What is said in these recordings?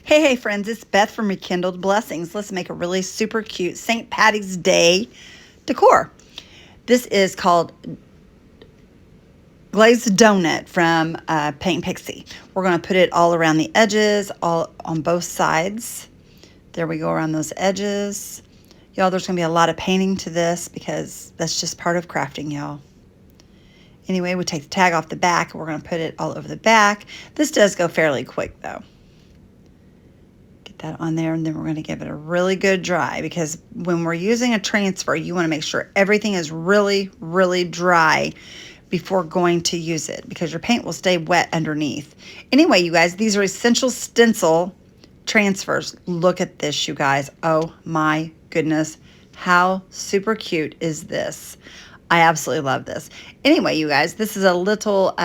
Hey friends, it's Beth from Rekindled Blessings. Let's make a really super cute St. Patty's Day decor. This is called glazed donut from Paint Pixie. We're going to put it all around the edges, all on both sides. There we go, around those edges. Y'all, there's going to be a lot of painting to this because that's just part of crafting, y'all. Anyway, we take the tag off the back. We're going to put it all over the back. This does go fairly quick though. That on there, and then we're going to give it a really good dry, because when we're using a transfer, you want to make sure everything is really dry before going to use it, because your paint will stay wet underneath. Anyway, you guys, these are essential stencil transfers. Look at this, you guys. Oh my goodness, how super cute is this? I absolutely love this. Anyway, you guys, this is a little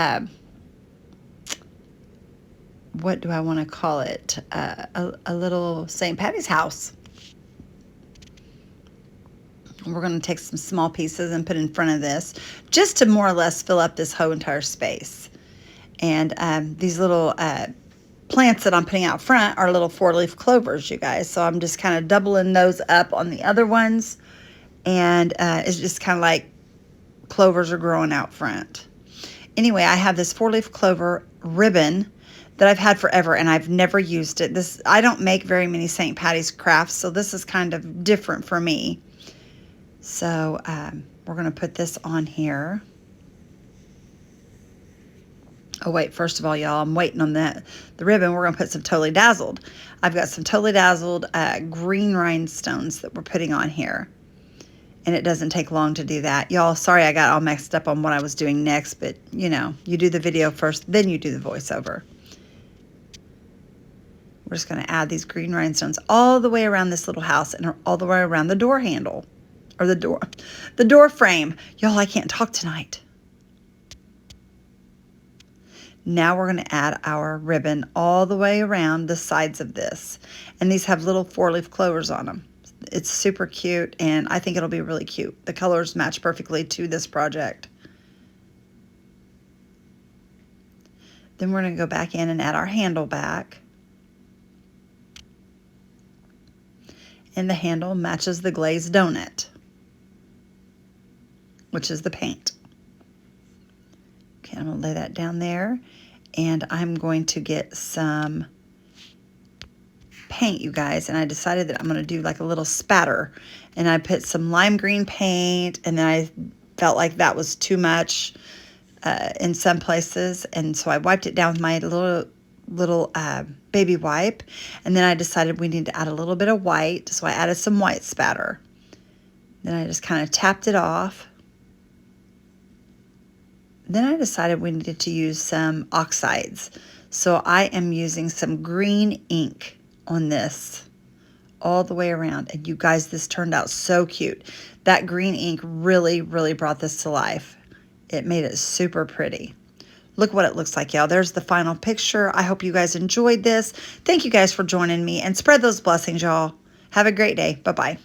what do I want to call it? A little St. Patty's house. We're going to take some small pieces and put in front of this, just to more or less fill up this whole entire space. And these little plants that I'm putting out front are little 4-leaf clovers, you guys. So I'm just kind of doubling those up on the other ones. And it's just kind of like clovers are growing out front. Anyway, I have this 4-leaf clover ribbon that I've had forever, and I've never used it. I don't make very many St. Patty's crafts, so this is kind of different for me. So we're going to put this on here. Oh wait, first of all, y'all, I'm waiting on the ribbon. We're going to put some Totally Dazzled. I've got some Totally Dazzled green rhinestones that we're putting on here. And it doesn't take long to do that. Y'all, sorry I got all mixed up on what I was doing next, but you know, you do the video first, then you do the voiceover. We're just going to add these green rhinestones all the way around this little house and all the way around the door handle, or the door frame. Y'all, I can't talk tonight. Now we're going to add our ribbon all the way around the sides of this. And these have little 4-leaf clovers on them. It's super cute, and I think it'll be really cute. The colors match perfectly to this project. Then we're going to go back in and add our handle back. And the handle matches the glazed donut, which is the paint. Okay, I'm going to lay that down there, and I'm going to get some paint, you guys, and I decided that I'm going to do like a little spatter, and I put some lime green paint, and then I felt like that was too much in some places, and so I wiped it down with my little baby wipe, and then I decided we need to add a little bit of white, so I added some white spatter. Then I just kind of tapped it off. Then I decided we needed to use some oxides, so I am using some green ink on this all the way around, and you guys, this turned out so cute. That green ink really brought this to life. It made it super pretty. Look what it looks like, y'all. There's the final picture. I hope you guys enjoyed this. Thank you guys for joining me, and spread those blessings, y'all. Have a great day. Bye-bye.